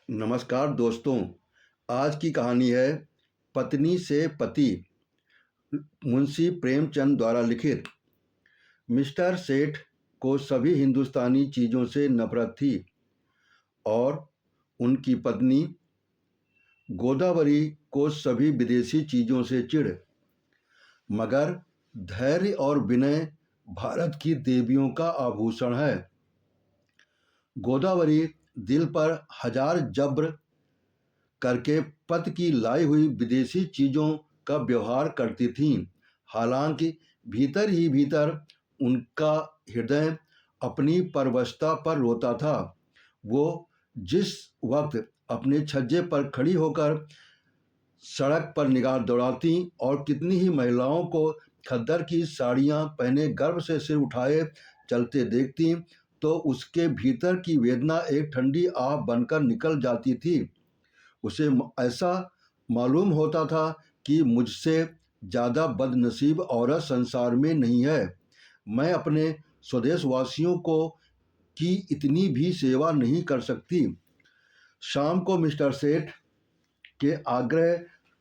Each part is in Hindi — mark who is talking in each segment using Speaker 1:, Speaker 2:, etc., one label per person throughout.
Speaker 1: नमस्कार दोस्तों। आज की कहानी है पत्नी से पति, मुंशी प्रेमचंद द्वारा लिखित। मिस्टर सेठ को सभी हिंदुस्तानी चीज़ों से नफरत थी और उनकी पत्नी गोदावरी को सभी विदेशी चीज़ों से चिढ़। मगर धैर्य और विनय भारत की देवियों का आभूषण है। गोदावरी दिल पर हजार जब्र करके पति की लाई हुई विदेशी चीज़ों का व्यवहार करती थीं। हालांकि भीतर ही भीतर उनका हृदय अपनी परवशता पर रोता था। वो जिस वक्त अपने छज्जे पर खड़ी होकर सड़क पर निगाह दौड़ाती और कितनी ही महिलाओं को खद्दर की साड़ियाँ पहने गर्व से सिर उठाए चलते देखती, तो उसके भीतर की वेदना एक ठंडी आह बनकर निकल जाती थी। उसे ऐसा मालूम होता था कि मुझसे ज़्यादा बदनसीब औरत संसार में नहीं है। मैं अपने स्वदेशवासियों की इतनी भी सेवा नहीं कर सकती। शाम को मिस्टर सेठ के आग्रह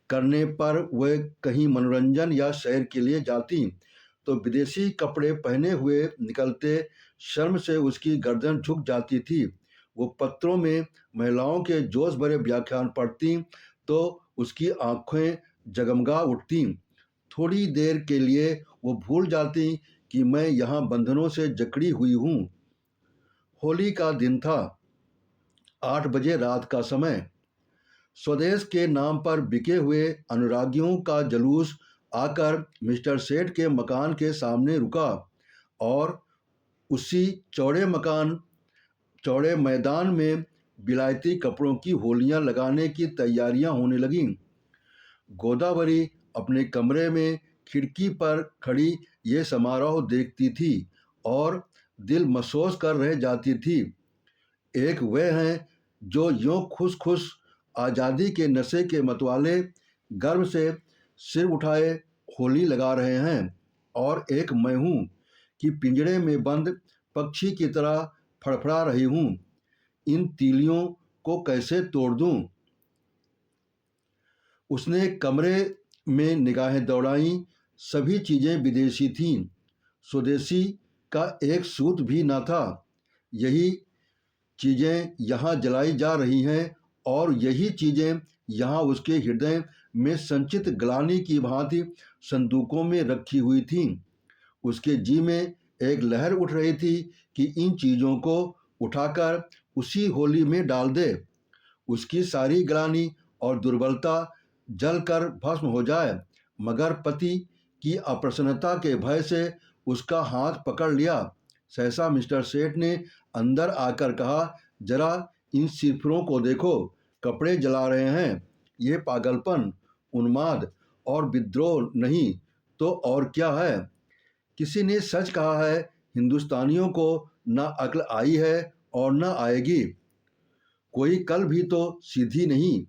Speaker 1: करने पर वह कहीं मनोरंजन या सैर के लिए जाती, तो विदेशी कपड़े पहने हुए निकलते शर्म से उसकी गर्दन झुक जाती थी। वो पत्रों में महिलाओं के जोश भरे व्याख्यान पढ़ती तो उसकी आंखें जगमगा उठती। थोड़ी देर के लिए वो भूल जाती कि मैं यहाँ बंधनों से जकड़ी हुई हूँ। होली का दिन था। 8 बजे रात का समय। स्वदेश के नाम पर बिके हुए अनुरागियों का जुलूस आकर मिस्टर सेठ के मकान के सामने रुका और उसी चौड़े मैदान में विलायती कपड़ों की होलियां लगाने की तैयारियां होने लगीं। गोदावरी अपने कमरे में खिड़की पर खड़ी ये समारोह देखती थी और दिल महसूस कर रह जाती थी। एक वे हैं जो यूं खुश खुश आज़ादी के नशे के मतवाले गर्व से सिर उठाए होली लगा रहे हैं, और एक मैं हूँ कि पिंजड़े में बंद पक्षी की तरह फड़फड़ा रही हूँ। इन तीलियों को कैसे तोड़ दूँ? उसने कमरे में निगाहें दौड़ाईं। सभी चीज़ें विदेशी थीं। स्वदेशी का एक सूत भी न था। यही चीज़ें यहाँ जलाई जा रही हैं और यही चीज़ें यहाँ उसके हृदय में संचित ग्लानि की भांति संदूकों में रखी हुई थीं। उसके जी में एक लहर उठ रही थी कि इन चीज़ों को उठाकर उसी होली में डाल दे। उसकी सारी ग्लानि और दुर्बलता जलकर भस्म हो जाए। मगर पति की अप्रसन्नता के भय से उसका हाथ पकड़ लिया। सहसा मिस्टर सेठ ने अंदर आकर कहा, जरा इन सिरफिरों को देखो, कपड़े जला रहे हैं। ये पागलपन, उन्माद और विद्रोह नहीं तो और क्या है? किसी ने सच कहा है, हिंदुस्तानियों को न अक्ल आई है और न आएगी। कोई कल भी तो सीधी नहीं।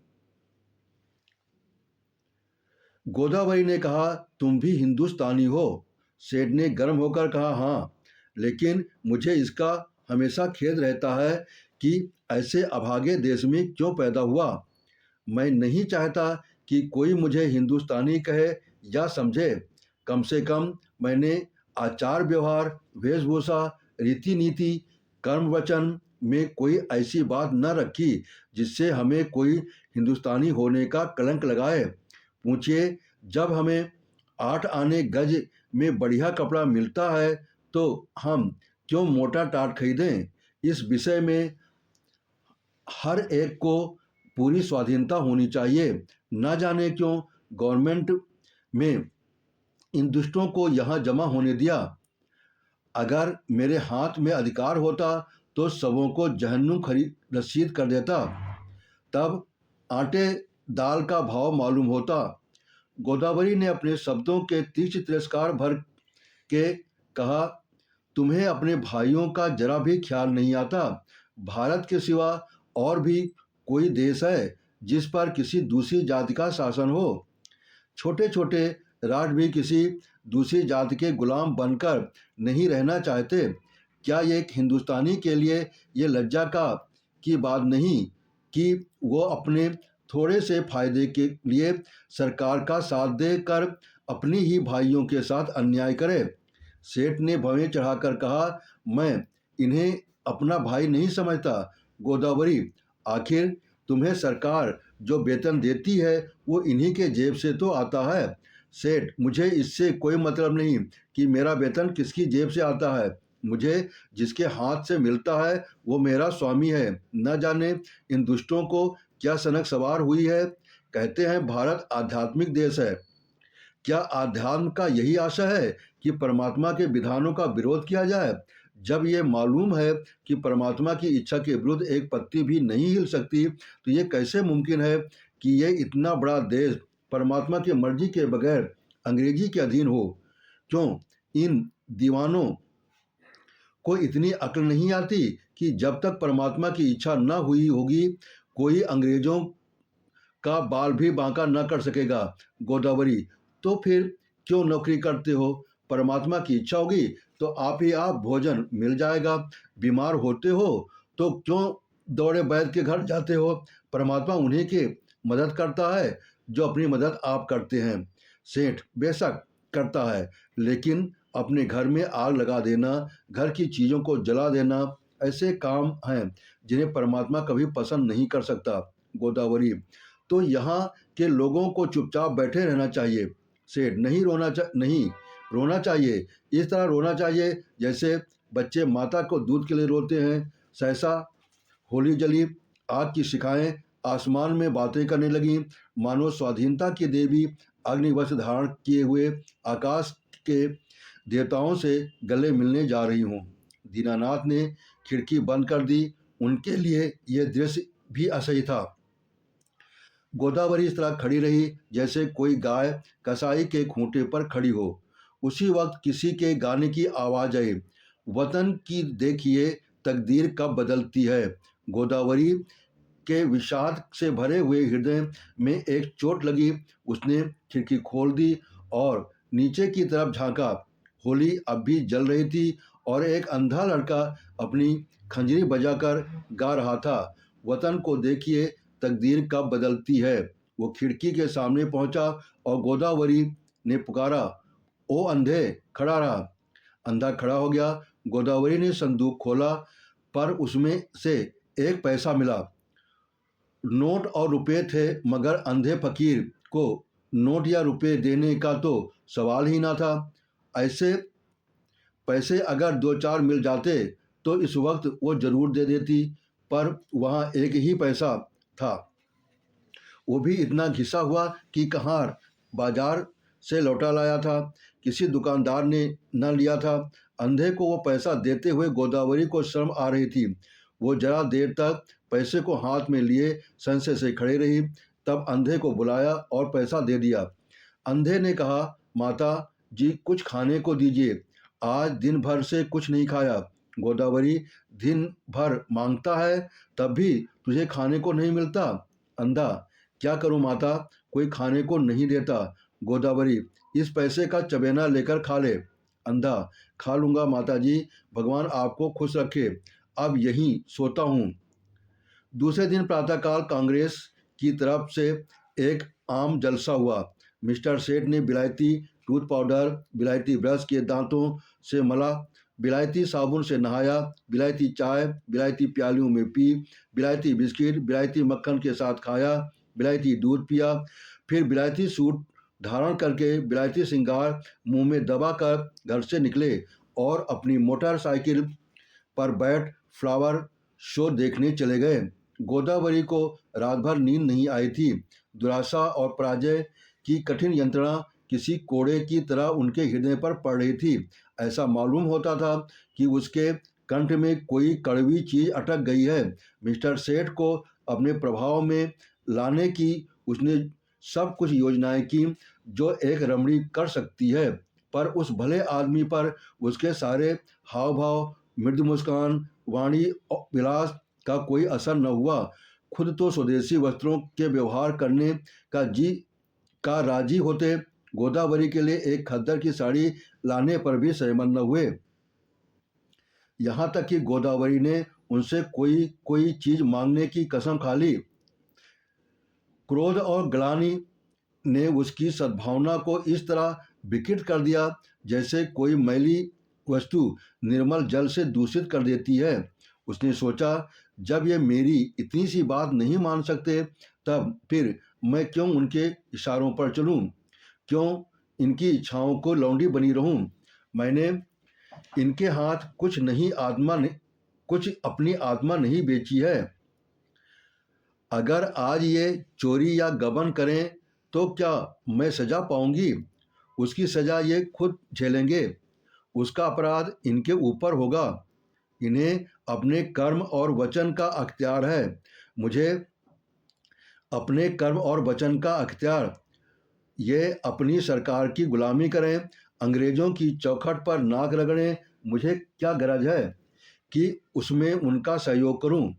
Speaker 1: गोदावरी ने कहा, तुम भी हिंदुस्तानी हो? सेठ ने गर्म होकर कहा, हाँ, लेकिन मुझे इसका हमेशा खेद रहता है कि ऐसे अभागे देश में क्यों पैदा हुआ। मैं नहीं चाहता कि कोई मुझे हिंदुस्तानी कहे या समझे। कम से कम मैंने आचार व्यवहार, वेशभूषा, रीति नीति, कर्म वचन में कोई ऐसी बात न रखी जिससे हमें कोई हिंदुस्तानी होने का कलंक लगाए। पूछिए, जब हमें 8 आने गज में बढ़िया कपड़ा मिलता है तो हम क्यों मोटा टाट खरीदें? इस विषय में हर एक को पूरी स्वाधीनता होनी चाहिए। न जाने क्यों गवर्नमेंट में इन दुष्टों को यहाँ जमा होने दिया। अगर मेरे हाथ में अधिकार होता तो सबों को जहन्नुम रसीद कर देता। तब आटे दाल का भाव मालूम होता। गोदावरी ने अपने शब्दों के तीक्ष्ण तिरस्कार भर के कहा, तुम्हें अपने भाइयों का जरा भी ख्याल नहीं आता। भारत के सिवा और भी कोई देश है जिस पर किसी दूसरी जाति का शासन हो? छोटे छोटे राष्ट्र भी किसी दूसरी जाति के गुलाम बनकर नहीं रहना चाहते। क्या ये एक हिंदुस्तानी के लिए ये लज्जा की बात नहीं कि वो अपने थोड़े से फायदे के लिए सरकार का साथ देकर अपनी ही भाइयों के साथ अन्याय करे। सेठ ने भवें चढ़ाकर कहा, मैं इन्हें अपना भाई नहीं समझता। गोदावरी, आखिर तुम्हें सरकार जो वेतन देती है वो इन्हीं के जेब से तो आता है। सेठ, मुझे इससे कोई मतलब नहीं कि मेरा वेतन किसकी जेब से आता है। मुझे जिसके हाथ से मिलता है वो मेरा स्वामी है। न जाने इन दुष्टों को क्या सनक सवार हुई है। कहते हैं भारत आध्यात्मिक देश है। क्या आध्यात्म का यही आशा है कि परमात्मा के विधानों का विरोध किया जाए? जब ये मालूम है कि परमात्मा की इच्छा के विरुद्ध एक पत्ती भी नहीं हिल सकती, तो ये कैसे मुमकिन है कि ये इतना बड़ा देश परमात्मा की मर्जी के बगैर अंग्रेजी के अधीन हो? क्यों इन दीवानों को इतनी अक्ल नहीं आती कि जब तक परमात्मा की इच्छा न हुई होगी, कोई अंग्रेजों का बाल भी बांका न कर सकेगा? गोदावरी, तो फिर क्यों नौकरी करते हो? परमात्मा की इच्छा होगी तो आप ही आप भोजन मिल जाएगा। बीमार होते हो तो क्यों दौड़े वैद्य के घर जाते हो? परमात्मा उन्हीं की मदद करता है जो अपनी मदद आप करते हैं। सेठ, बेशक करता है, लेकिन अपने घर में आग लगा देना, घर की चीज़ों को जला देना, ऐसे काम हैं जिन्हें परमात्मा कभी पसंद नहीं कर सकता। गोदावरी, तो यहाँ के लोगों को चुपचाप बैठे रहना चाहिए। सेठ, नहीं रोना चाहिए। इस तरह रोना चाहिए जैसे बच्चे माता को दूध के लिए रोते हैं। सहसा होली जली, आग की शिखाएं आसमान में बातें करने लगीं, मानो स्वाधीनता की देवी अग्निवस्त्र धारण किए हुए आकाश के देवताओं से गले मिलने जा रही हूँ। दीनानाथ ने खिड़की बंद कर दी। उनके लिए यह दृश्य भी असह्य था। गोदावरी इस तरह खड़ी रही जैसे कोई गाय कसाई के खूंटे पर खड़ी हो। उसी वक्त किसी के गाने की आवाज आई, वतन की देखिए तकदीर कब बदलती है। गोदावरी के विषाद से भरे हुए हृदय में एक चोट लगी। उसने खिड़की खोल दी और नीचे की तरफ झांका। होली अब भी जल रही थी और एक अंधा लड़का अपनी खंजरी बजाकर गा रहा था, वतन को देखिए तकदीर कब बदलती है। वो खिड़की के सामने पहुंचा और गोदावरी ने पुकारा, ओ अंधे, खड़ा रहा। अंधा खड़ा हो गया। गोदावरी ने संदूक खोला, पर उसमें से एक पैसा मिला। नोट और रुपए थे, मगर अंधे फकीर को नोट या रुपए देने का तो सवाल ही ना था। ऐसे पैसे अगर दो चार मिल जाते तो इस वक्त वो जरूर दे देती, पर वहाँ एक ही पैसा था, वो भी इतना घिसा हुआ कि कहाँ बाजार से लौटा लाया था। किसी दुकानदार ने न लिया था। अंधे को वो पैसा देते हुए गोदावरी को शर्म आ रही थी। वो जरा देर तक पैसे को हाथ में लिए संशय से खड़ी रही, तब अंधे को बुलाया और पैसा दे दिया। अंधे ने कहा, माता जी कुछ खाने को दीजिए, आज दिन भर से कुछ नहीं खाया। गोदावरी, दिन भर मांगता है तब भी तुझे खाने को नहीं मिलता। अंधा, क्या करूं माता, कोई खाने को नहीं देता। गोदावरी, इस पैसे का चबेना लेकर खा ले। अंधा, खा लूंगा माता जी, भगवान आपको खुश रखे, अब यहीं सोता हूँ। दूसरे दिन प्रातःकाल कांग्रेस की तरफ से एक आम जलसा हुआ। मिस्टर सेठ ने विलायती टूथ पाउडर, विलायती ब्रश के दांतों से मला, विलायती साबुन से नहाया, विलायती चाय विलायती प्यालियों में पी, विलायती बिस्किट विलायती मक्खन के साथ खाया, विलायती दूध पिया, फिर विलायती सूट धारण करके विलायती श्रृंगार मुंह में दबाकर घर से निकले और अपनी मोटरसाइकिल पर बैठ फ्लावर शो देखने चले गए। गोदावरी को रात भर नींद नहीं आई थी। दुराशा और पराजय की कठिन यंत्रणा किसी कोड़े की तरह उनके हृदय पर पड़ रही थी। ऐसा मालूम होता था कि उसके कंठ में कोई कड़वी चीज अटक गई है। मिस्टर सेठ को अपने प्रभाव में लाने की उसने सब कुछ योजनाएं की जो एक रमणी कर सकती है, पर उस भले आदमी पर उसके सारे हाव भाव, मृदु मुस्कान, वाणी और विलास का कोई असर न हुआ। खुद तो स्वदेशी वस्त्रों के व्यवहार करने का राजी होते, गोदावरी के लिए एक खद्दर की साड़ी लाने पर भी सहमत न हुए। यहाँ तक कि गोदावरी ने उनसे कोई कोई चीज मांगने की कसम खा ली। क्रोध और ग्लानि ने उसकी सद्भावना को इस तरह विकृत कर दिया जैसे कोई मैली वस्तु निर्मल जल से दूषित कर देती है। उसने सोचा, जब ये मेरी इतनी सी बात नहीं मान सकते, तब फिर मैं क्यों उनके इशारों पर चलूं? क्यों इनकी इच्छाओं को लौंडी बनी रहूं? मैंने इनके हाथ कुछ अपनी आत्मा नहीं बेची है। अगर आज ये चोरी या गबन करें तो क्या मैं सजा पाऊंगी? उसकी सजा ये खुद झेलेंगे। उसका अपराध इनके ऊपर होगा। इन्हें अपने कर्म और वचन का अख्तियार है। मुझे अपने कर्म और वचन का अख्तियार। ये अपनी सरकार की गुलामी करें, अंग्रेजों की चौखट पर नाक रगड़ें। मुझे क्या गरज है कि उसमें उनका सहयोग करूं,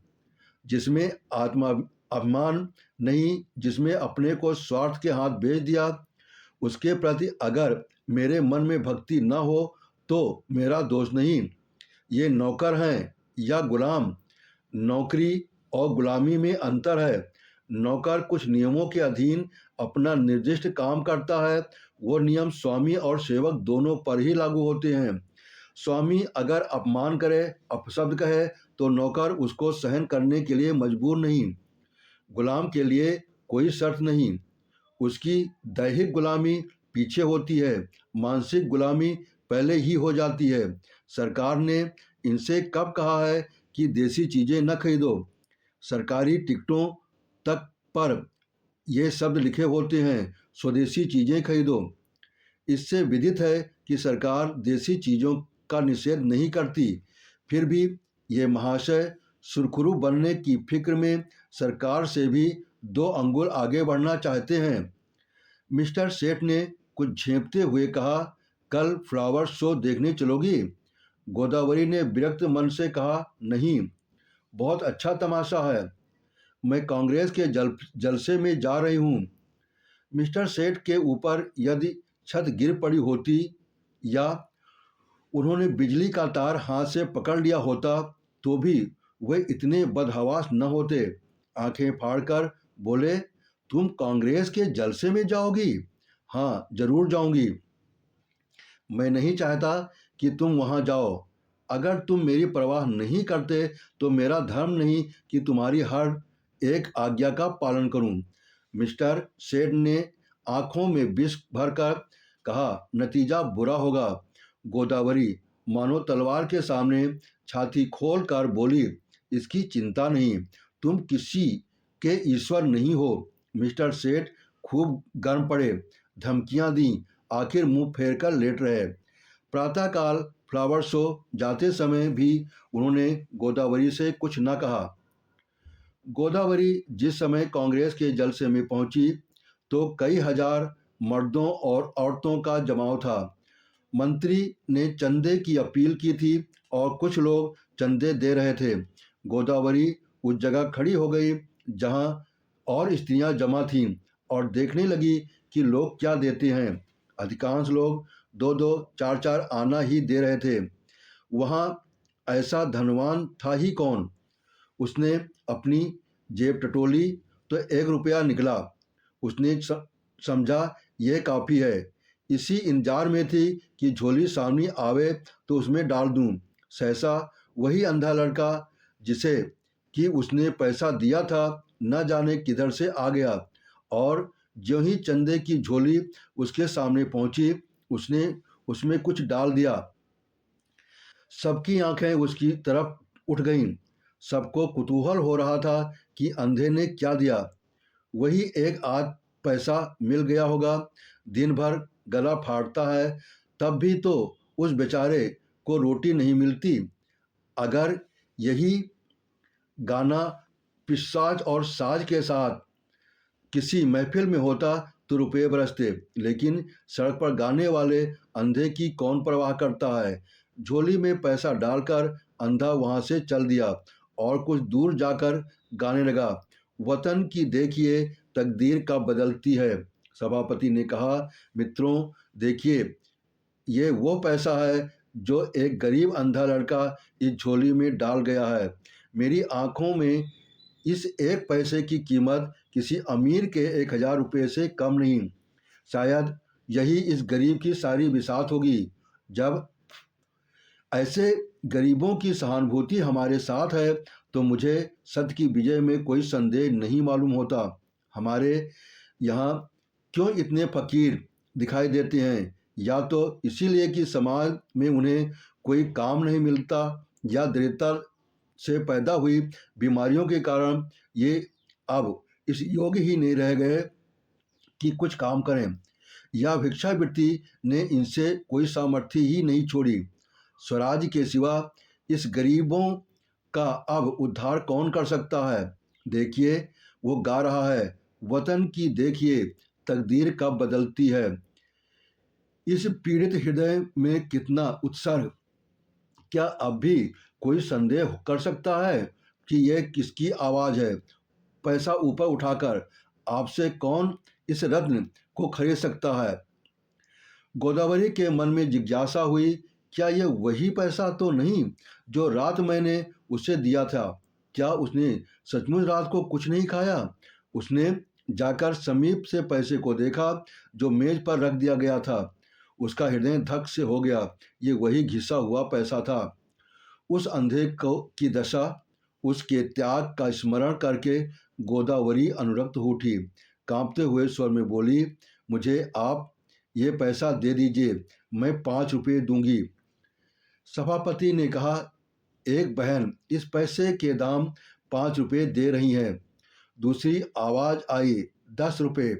Speaker 1: जिसमें आत्मा अभिमान नहीं, जिसमें अपने को स्वार्थ के हाथ बेच दिया। उसके प्रति अगर मेरे मन में भक्ति न हो तो मेरा दोष नहीं। ये नौकर हैं या गुलाम? नौकरी और गुलामी में अंतर है। नौकर कुछ नियमों के अधीन अपना निर्दिष्ट काम करता है। वो नियम स्वामी और सेवक दोनों पर ही लागू होते हैं। स्वामी अगर अपमान करे, अपशब्द कहे, तो नौकर उसको सहन करने के लिए मजबूर नहीं। गुलाम के लिए कोई शर्त नहीं। उसकी दैहिक गुलामी पीछे होती है, मानसिक गुलामी पहले ही हो जाती है। सरकार ने इनसे कब कहा है कि देसी चीज़ें न खरीदो? सरकारी टिकटों तक पर ये शब्द लिखे होते हैं, स्वदेशी चीज़ें खरीदो। इससे विदित है कि सरकार देसी चीज़ों का निषेध नहीं करती। फिर भी ये महाशय सुरखुरू बनने की फिक्र में सरकार से भी 2 अंगुल आगे बढ़ना चाहते हैं। मिस्टर सेठ ने कुछ झेंपते हुए कहा, कल फ्लावर शो देखने चलोगी? गोदावरी ने विरक्त मन से कहा, नहीं, बहुत अच्छा तमाशा है। मैं कांग्रेस के जलसे में जा रही हूँ। मिस्टर सेठ के ऊपर यदि छत गिर पड़ी होती या उन्होंने बिजली का तार हाथ से पकड़ लिया होता तो भी वे इतने बदहवास न होते। आंखें फाड़कर बोले, तुम कांग्रेस के जलसे में जाओगी? हाँ, जरूर जाऊंगी। मैं नहीं चाहता कि तुम वहां जाओ। अगर तुम मेरी परवाह नहीं करते तो मेरा धर्म नहीं कि तुम्हारी हर एक आज्ञा का पालन करूं। मिस्टर सेठ ने आंखों में विष भरकर कहा, नतीजा बुरा होगा। गोदावरी मानो तलवार के सामने छाती खोल कर बोली, इसकी चिंता नहीं, तुम किसी के ईश्वर नहीं हो। मिस्टर सेठ खूब गर्म पड़े, धमकियां दी, आखिर मुंह फेर कर लेट रहे। प्रातःकाल फ्लावर शो जाते समय भी उन्होंने गोदावरी से कुछ न कहा। गोदावरी जिस समय कांग्रेस के जलसे में पहुंची तो कई हजार मर्दों और औरतों का जमाव था। मंत्री ने चंदे की अपील की थी और कुछ लोग चंदे दे रहे थे। गोदावरी उस जगह खड़ी हो गई जहां और स्त्रियां जमा थीं और देखने लगी कि लोग क्या देते हैं। अधिकांश लोग 2-2, 4-4 आना ही दे रहे थे। वहां ऐसा धनवान था ही कौन? उसने अपनी जेब टटोली तो 1 रुपया निकला। उसने समझा यह काफ़ी है। इसी इंतजार में थी कि झोली सामने आवे तो उसमें डाल दूं। सहसा वही अंधा लड़का जिसे कि उसने पैसा दिया था न जाने किधर से आ गया और ज्यों ही चंदे की झोली उसके सामने पहुंची उसने उसमें कुछ डाल दिया। सबकी आंखें उसकी तरफ उठ गईं। सबको कुतूहल हो रहा था कि अंधे ने क्या दिया। वही एक आध पैसा मिल गया होगा। दिन भर गला फाड़ता है, तब भी तो उस बेचारे को रोटी नहीं मिलती। अगर यही गाना पिशाच और साज के साथ किसी महफिल में होता तो रुपये बरसते, लेकिन सड़क पर गाने वाले अंधे की कौन परवाह करता है। झोली में पैसा डालकर अंधा वहां से चल दिया और कुछ दूर जाकर गाने लगा, वतन की देखिए तकदीर का बदलती है। सभापति ने कहा, मित्रों देखिए, ये वो पैसा है जो एक गरीब अंधा लड़का इस झोली में डाल गया है। मेरी आंखों में इस एक पैसे की कीमत किसी अमीर के 1,000 रुपये से कम नहीं। शायद यही इस गरीब की सारी बिसात होगी। जब ऐसे गरीबों की सहानुभूति हमारे साथ है तो मुझे सत्य की विजय में कोई संदेह नहीं मालूम होता। हमारे यहाँ क्यों इतने फकीर दिखाई देते हैं? या तो इसीलिए कि समाज में उन्हें कोई काम नहीं मिलता, या दरिद्रता से पैदा हुई बीमारियों के कारण ये अब इस योग्य ही नहीं रह गए कि कुछ काम करें, या भिक्षावृत्ति ने इनसे कोई सामर्थ्य ही नहीं छोड़ी। स्वराज के सिवा इस गरीबों का अब उद्धार कौन कर सकता है? देखिए, वो गा रहा है, वतन की देखिए तकदीर कब बदलती है। इस पीड़ित हृदय में कितना उत्सर्ग! क्या अब भी कोई संदेह कर सकता है कि यह किसकी आवाज़ है? पैसा ऊपर उठाकर आपसे कौन इस रत्न को खरीद सकता है? गोदावरी के मन में जिज्ञासा हुई, क्या यह वही पैसा तो नहीं जो रात मैंने उसे दिया था? क्या उसने सचमुच रात को कुछ नहीं खाया? उसने जाकर समीप से पैसे को देखा जो मेज पर रख दिया गया था। उसका हृदय धक से हो गया। ये वही घिसा हुआ पैसा था। उस अंधे को की दशा, उसके त्याग का स्मरण करके गोदावरी अनुरक्त हो उठी। कांपते हुए स्वर में बोली, मुझे आप ये पैसा दे दीजिए, मैं 5 रुपये दूंगी। सभापति ने कहा, एक बहन इस पैसे के दाम 5 रुपये दे रही है। दूसरी आवाज़ आई, 10 रुपये।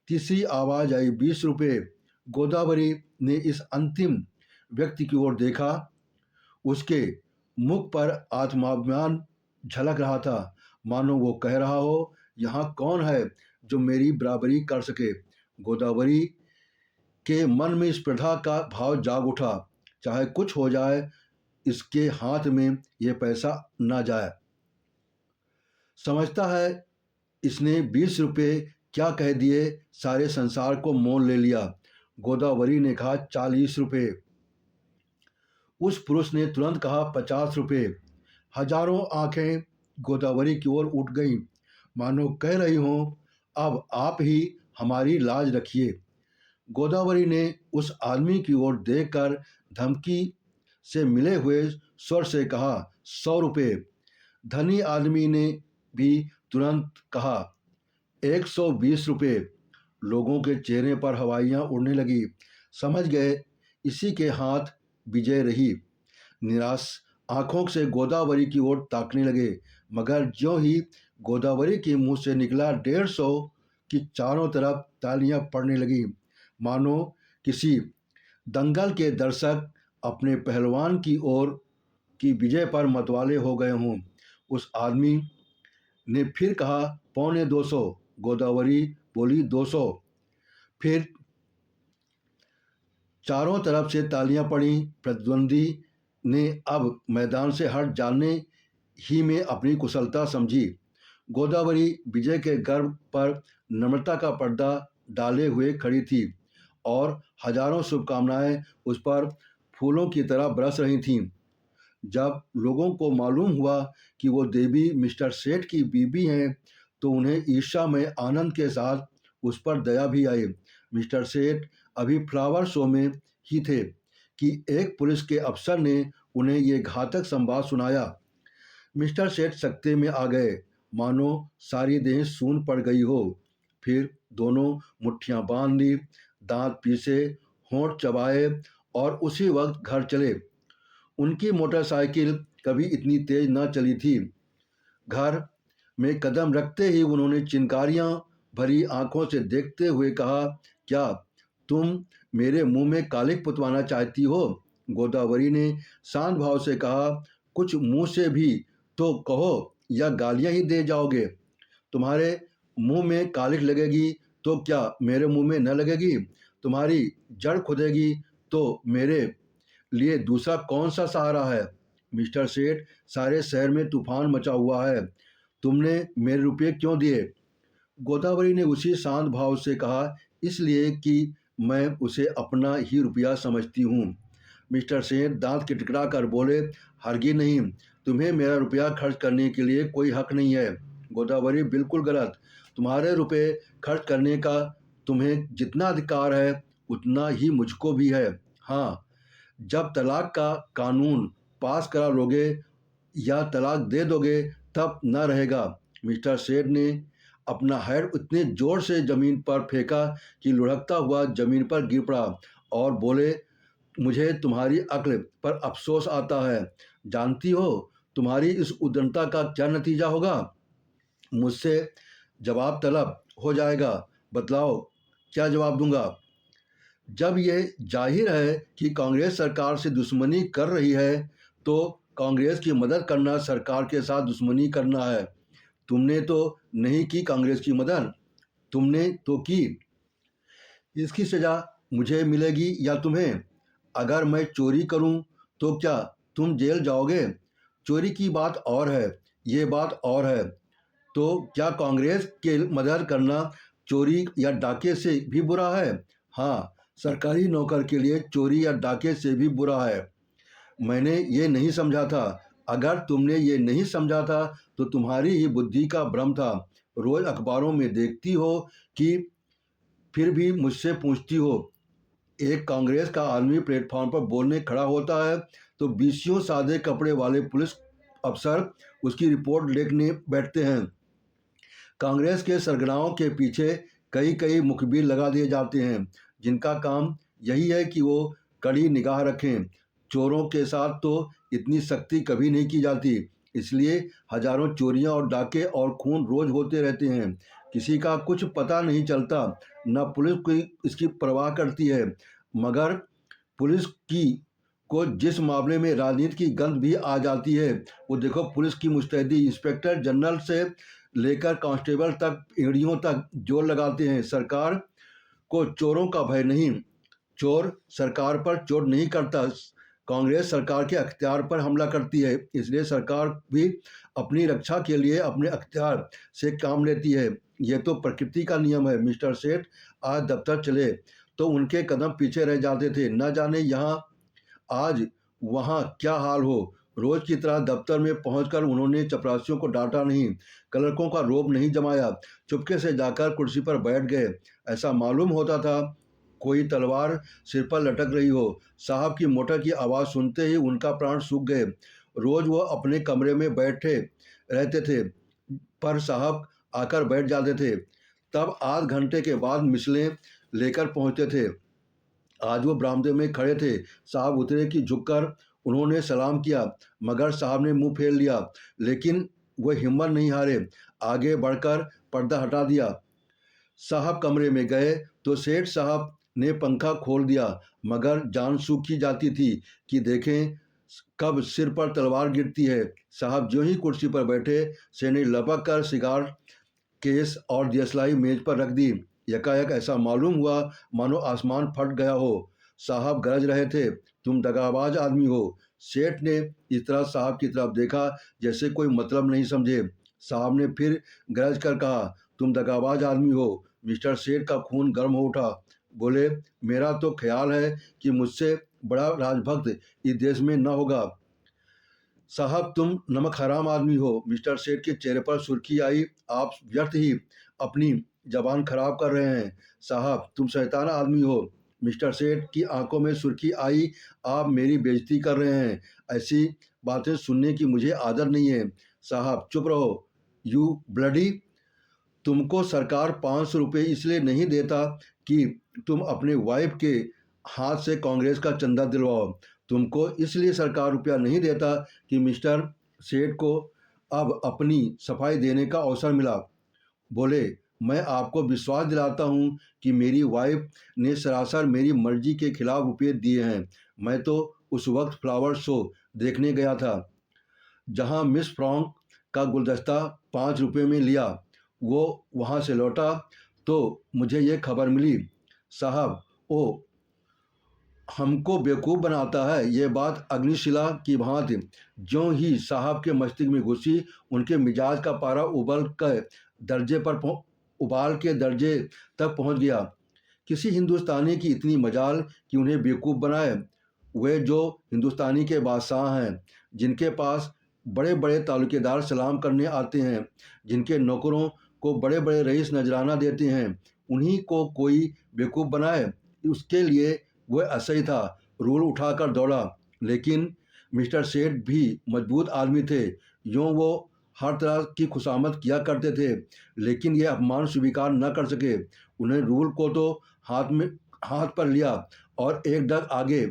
Speaker 1: तीसरी आवाज़ आई, 20 रुपये। गोदावरी ने इस अंतिम व्यक्ति की ओर देखा। उसके मुख पर आत्माभिमान झलक रहा था, मानो वो कह रहा हो, यहाँ कौन है जो मेरी बराबरी कर सके। गोदावरी के मन में स्पर्धा का भाव जाग उठा। चाहे कुछ हो जाए, इसके हाथ में ये पैसा ना जाए। समझता है इसने 20 रुपये क्या कह दिए, सारे संसार को मोल ले लिया। गोदावरी ने कहा, 40 रुपये। उस पुरुष ने तुरंत कहा, 50 रुपये। हजारों आंखें गोदावरी की ओर उठ गईं, मानो कह रही हों, अब आप ही हमारी लाज रखिए। गोदावरी ने उस आदमी की ओर देखकर धमकी से मिले हुए स्वर से कहा, 100 रुपये। धनी आदमी ने भी तुरंत कहा, 120 रुपये। लोगों के चेहरे पर हवाइयाँ उड़ने लगी। समझ गए इसी के हाथ विजय रही। निराश आंखों से गोदावरी की ओर ताकने लगे, मगर ज्यों ही गोदावरी के मुंह से निकला 150 की चारों तरफ तालियां पड़ने लगी, मानो किसी दंगल के दर्शक अपने पहलवान की ओर की विजय पर मतवाले हो गए हों। उस आदमी ने फिर कहा, 250। गोदावरी बोली, 200। फिर चारों तरफ से तालियां पड़ी। प्रतिद्वंदी ने अब मैदान से हट जाने ही में अपनी कुशलता समझी। गोदावरी विजय के गर्व पर नम्रता का पर्दा डाले हुए खड़ी थी और हजारों शुभकामनाएं उस पर फूलों की तरह बरस रही थीं। जब लोगों को मालूम हुआ कि वो देवी मिस्टर सेठ की बीबी हैं, तो उन्हें ईर्ष्या में आनंद के साथ उस पर दया भी आई। मिस्टर सेठ अभी फ्लावर शो में ही थे कि एक पुलिस के अफसर ने उन्हें ये घातक संवाद सुनाया। मिस्टर सेठ सकते में आ गए, मानो सारी देह सून पड़ गई हो। फिर दोनों मुट्ठियां बांध ली, दांत पीसे, होंठ चबाए और उसी वक्त घर चले। उनकी मोटरसाइकिल कभी इतनी तेज न चली थी। घर में कदम रखते ही उन्होंने चिनकारियां भरी आंखों से देखते हुए कहा, क्या तुम मेरे मुंह में कालिक पुतवाना चाहती हो? गोदावरी ने शांत भाव से कहा, कुछ मुंह से भी तो कहो, या गालियां ही दे जाओगे? तुम्हारे मुंह में कालिक लगेगी तो क्या मेरे मुंह में न लगेगी? तुम्हारी जड़ खुदेगी तो मेरे लिए दूसरा कौन सा सहारा है? मिस्टर सेठ, सारे शहर में तूफान मचा हुआ है, तुमने मेरे रुपये क्यों दिए? गोदावरी ने उसी शांत भाव से कहा, इसलिए कि मैं उसे अपना ही रुपया समझती हूँ। मिस्टर सेठ दांत किटकिटा कर बोले, हरगिज नहीं, तुम्हें मेरा रुपया खर्च करने के लिए कोई हक नहीं है। गोदावरी, बिल्कुल गलत। तुम्हारे रुपए खर्च करने का तुम्हें जितना अधिकार है उतना ही मुझको भी है। हाँ, जब तलाक का कानून पास करा लोगे या तलाक दे दोगे तब न रहेगा। मिस्टर सेठ ने अपना हेड इतने जोर से जमीन पर फेंका कि लुढ़कता हुआ जमीन पर गिर पड़ा और बोले, मुझे तुम्हारी अक्ल पर अफसोस आता है। जानती हो तुम्हारी इस उद्दंडता का क्या नतीजा होगा? मुझसे जवाब तलब हो जाएगा। बतलाओ क्या जवाब दूंगा? जब यह जाहिर है कि कांग्रेस सरकार से दुश्मनी कर रही है तो कांग्रेस की मदद करना सरकार के साथ दुश्मनी करना है। तुमने तो नहीं की कांग्रेस की मदद, तुमने तो की। इसकी सजा मुझे मिलेगी या तुम्हें? अगर मैं चोरी करूं तो क्या तुम जेल जाओगे? चोरी की बात और है, ये बात और है। तो क्या कांग्रेस की मदद करना चोरी या डाके से भी बुरा है? हाँ, सरकारी नौकर के लिए चोरी या डाके से भी बुरा है। मैंने ये नहीं समझा था। अगर तुमने ये नहीं समझा था तो तुम्हारी ही बुद्धि का भ्रम था। रोज अखबारों में देखती हो कि फिर भी मुझसे पूछती हो। एक कांग्रेस का आदमी प्लेटफॉर्म पर बोलने खड़ा होता है तो बीसियों सादे कपड़े वाले पुलिस अफसर उसकी रिपोर्ट लिखने बैठते हैं। कांग्रेस के सरगनाओं के पीछे कई कई मुखबिर लगा दिए जाते हैं जिनका काम यही है कि वो कड़ी निगाह रखें। चोरों के साथ तो इतनी सख्ती कभी नहीं की जाती, इसलिए हजारों चोरियां और डाके और खून रोज होते रहते हैं। किसी का कुछ पता नहीं चलता, न पुलिस कोई इसकी परवाह करती है। मगर पुलिस की को जिस मामले में राजनीति की गंध भी आ जाती है, वो देखो पुलिस की मुस्तैदी। इंस्पेक्टर जनरल से लेकर कांस्टेबल तक एड़ियों तक जोर लगाते हैं। सरकार को चोरों का भय नहीं, चोर सरकार पर चोर नहीं करता। कांग्रेस सरकार के अख्तियार पर हमला करती है, इसलिए सरकार भी अपनी रक्षा के लिए अपने अख्तियार से काम लेती है। यह तो प्रकृति का नियम है। मिस्टर सेठ आज दफ्तर चले तो उनके कदम पीछे रह जाते थे। न जाने यहाँ आज वहाँ क्या हाल हो। रोज की तरह दफ्तर में पहुंचकर उन्होंने चपरासियों को डांटा नहीं, क्लर्कों का रोब नहीं जमाया, चुपके से जाकर कुर्सी पर बैठ गए। ऐसा मालूम होता था कोई तलवार सिर पर लटक रही हो। साहब की मोटर की आवाज़ सुनते ही उनका प्राण सूख गए। रोज वो अपने कमरे में बैठे रहते थे, पर साहब आकर बैठ जाते थे, तब आध घंटे के बाद मिसलें लेकर पहुंचते थे। आज वो बरामदे में खड़े थे। साहब उतरे कि झुककर उन्होंने सलाम किया, मगर साहब ने मुंह फेर लिया। लेकिन वह हिम्मत नहीं हारे, आगे बढ़कर पर्दा हटा दिया। साहब कमरे में गए तो सेठ साहब ने पंखा खोल दिया, मगर जान सूखी जाती थी कि देखें कब सिर पर तलवार गिरती है। साहब ज्यों ही कुर्सी पर बैठे, सेठ ने लपक कर सिगार केस और दियसलाई मेज पर रख दी। यकायक ऐसा मालूम हुआ मानो आसमान फट गया हो। साहब गरज रहे थे, तुम दगाबाज आदमी हो। सेठ ने इस तरह साहब की तरफ देखा जैसे कोई मतलब नहीं समझे। साहब ने फिर गरज कर कहा, तुम दगाबाज आदमी हो। मिस्टर सेठ का खून गर्म हो उठा। बोले, मेरा तो ख्याल है कि मुझसे बड़ा राजभक्त इस देश में न होगा। साहब तुम नमक हराम आदमी हो। मिस्टर सेठ के चेहरे पर सुर्खी आई। आप व्यर्थ ही अपनी जबान खराब कर रहे हैं। साहब तुम शैतान आदमी हो। मिस्टर सेठ की आंखों में सुर्खी आई। आप मेरी बेइज्जती कर रहे हैं। ऐसी बातें सुनने की मुझे आदत नहीं है। साहब चुप रहो। यू ब्लडी, तुमको सरकार 500 रुपये इसलिए नहीं देता कि तुम अपने वाइफ के हाथ से कांग्रेस का चंदा दिलवाओ। तुमको इसलिए सरकार रुपया नहीं देता कि मिस्टर सेठ को अब अपनी सफाई देने का अवसर मिला। बोले, मैं आपको विश्वास दिलाता हूँ कि मेरी वाइफ ने सरासर मेरी मर्जी के खिलाफ रुपये दिए हैं। मैं तो उस वक्त फ्लावर शो देखने गया था जहाँ मिस फ्रॉन्क का गुलदस्ता 5 रुपये में लिया। वो वहाँ से लौटा तो मुझे ये खबर मिली। साहब ओ हमको बेवकूफ़ बनाता है। ये बात अग्निशिला की भांति ज्यों ही साहब के मस्तिष्क में घुसी, उनके मिजाज का पारा उबाल के दर्जे तक पहुंच गया। किसी हिंदुस्तानी की इतनी मजाल कि उन्हें बेवकूफ़ बनाए। वे जो हिंदुस्तानी के बादशाह हैं, जिनके पास बड़े बड़े तालुकेदार सलाम करने आते हैं, जिनके नौकरों को बड़े बड़े रईस नजराना देते हैं, उन्हीं को कोई बेवकूफ़ बनाए, उसके लिए वह ऐसा ही था, रूल उठाकर दौड़ा। लेकिन मिस्टर सेठ भी मजबूत आदमी थे, यूँ वो हर तरह की खुशामद किया करते थे, लेकिन ये अपमान स्वीकार न कर सके। उन्हें रूल को तो हाथ पर लिया और एक डग आगे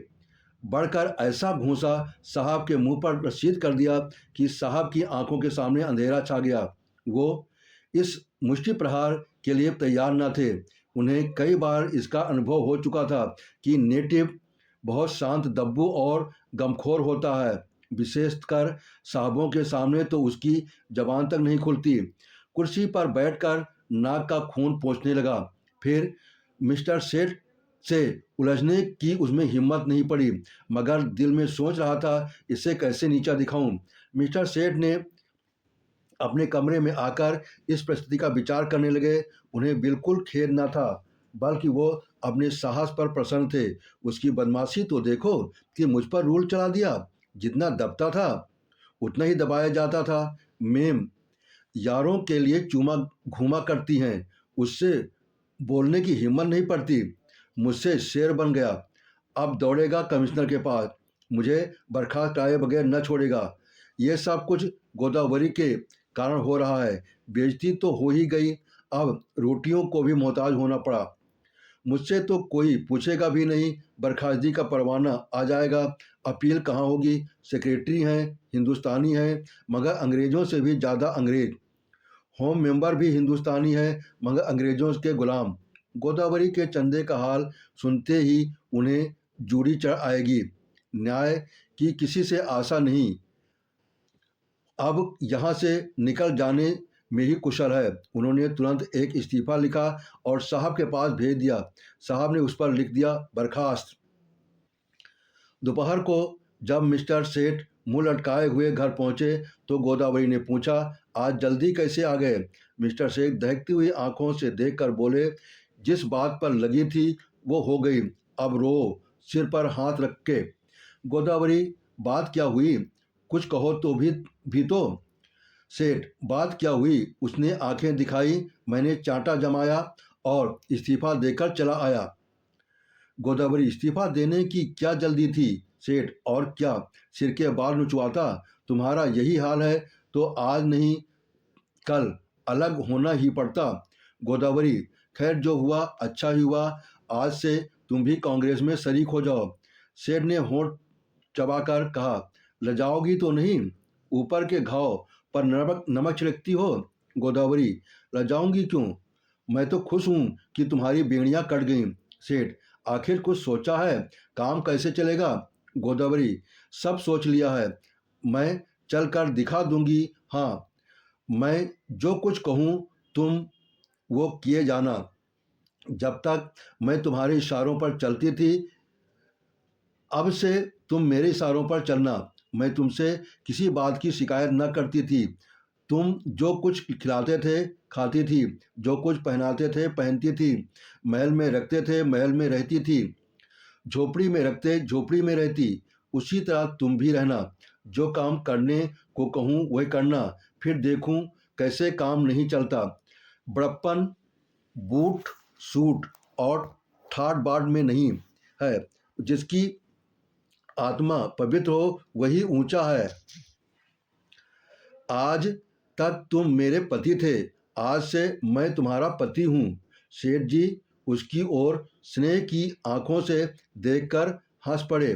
Speaker 1: बढ़कर ऐसा घूंसा साहब के मुंह पर रसीद कर दिया कि साहब की आंखों के सामने अंधेरा छा गया। वो इस मुष्टि प्रहार के लिए तैयार न थे। उन्हें कई बार इसका अनुभव हो चुका था कि नेटिव बहुत शांत, दब्बू और गमखोर होता है, विशेषकर साहबों के सामने तो उसकी जबान तक नहीं खुलती। कुर्सी पर बैठकर नाक का खून पोंछने लगा। फिर मिस्टर सेठ से उलझने की उसमें हिम्मत नहीं पड़ी, मगर दिल में सोच रहा था, इसे कैसे नीचा दिखाऊं। मिस्टर सेठ ने अपने कमरे में आकर इस परिस्थिति का विचार करने लगे। उन्हें बिल्कुल खेद न था, बल्कि वो अपने साहस पर प्रसन्न थे। उसकी बदमाशी तो देखो कि मुझ पर रूल चला दिया। जितना दबता था उतना ही दबाया जाता था। मेम यारों के लिए चूमा घूमा करती हैं, उससे बोलने की हिम्मत नहीं पड़ती। मुझसे शेर बन गया, अब दौड़ेगा कमिश्नर के पास, मुझे बर्खास्त कराए बगैर न छोड़ेगा। ये सब कुछ गोदावरी के कारण हो रहा है। बेइज्जती तो हो ही गई, अब रोटियों को भी मोहताज होना पड़ा। मुझसे तो कोई पूछेगा भी नहीं, बर्खास्तगी का परवाना आ जाएगा। अपील कहाँ होगी? सेक्रेटरी हैं, हिंदुस्तानी हैं, मगर अंग्रेज़ों से भी ज़्यादा अंग्रेज। होम मेंबर भी हिंदुस्तानी है, मगर अंग्रेजों के गुलाम। गोदावरी के चंदे का हाल सुनते ही उन्हें जूड़ी चढ़ आएगी। न्याय की किसी से आशा नहीं, अब यहाँ से निकल जाने में ही कुशल है। उन्होंने तुरंत एक इस्तीफा लिखा और साहब के पास भेज दिया। साहब ने उस पर लिख दिया, बर्खास्त। दोपहर को जब मिस्टर सेठ मुंह लटकाए हुए घर पहुंचे तो गोदावरी ने पूछा, आज जल्दी कैसे आ गए? मिस्टर सेठ दहकती हुई आंखों से देखकर बोले, जिस बात पर लगी थी वो हो गई, अब रो, सिर पर हाथ रख के। गोदावरी, बात क्या हुई? कुछ कहो तो भी तो। सेठ, बात क्या हुई? उसने आंखें दिखाई, मैंने चांटा जमाया और इस्तीफा देकर चला आया। गोदावरी, इस्तीफा देने की क्या जल्दी थी? सेठ, और क्या, सिर के बाल नुचवाता? तुम्हारा यही हाल है तो आज नहीं कल अलग होना ही पड़ता। गोदावरी, खैर जो हुआ अच्छा ही हुआ, आज से तुम भी कांग्रेस में शरीक हो जाओ। सेठ ने होंठ चबाकर कहा, लजाओगी तो नहीं? ऊपर के घाव पर नमक नमक छिड़कती हो। गोदावरी, लजाऊंगी क्यों? मैं तो खुश हूँ कि तुम्हारी बेड़ियाँ कट गईं। सेठ, आखिर कुछ सोचा है? काम कैसे चलेगा? गोदावरी, सब सोच लिया है, मैं चल कर दिखा दूंगी। हाँ, मैं जो कुछ कहूँ तुम वो किए जाना। जब तक मैं तुम्हारे इशारों पर चलती थी, अब से तुम मेरे इशारों पर चलना। मैं तुमसे किसी बात की शिकायत न करती थी। तुम जो कुछ खिलाते थे खाती थी, जो कुछ पहनाते थे पहनती थी, महल में रखते थे महल में रहती थी, झोपड़ी में रखते झोपड़ी में रहती। उसी तरह तुम भी रहना। जो काम करने को कहूँ वही करना, फिर देखूँ कैसे काम नहीं चलता। बड़प्पन बूट सूट और ठाट बाट में नहीं है, जिसकी आत्मा पवित्र हो वही ऊंचा है। आज तक तुम मेरे पति थे, आज से मैं तुम्हारा पति हूँ। सेठ जी उसकी ओर स्नेह की आंखों से देखकर हंस पड़े।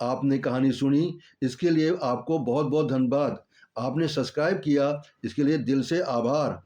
Speaker 1: आपने कहानी सुनी, इसके लिए आपको बहुत बहुत धन्यवाद। आपने सब्सक्राइब किया, इसके लिए दिल से आभार।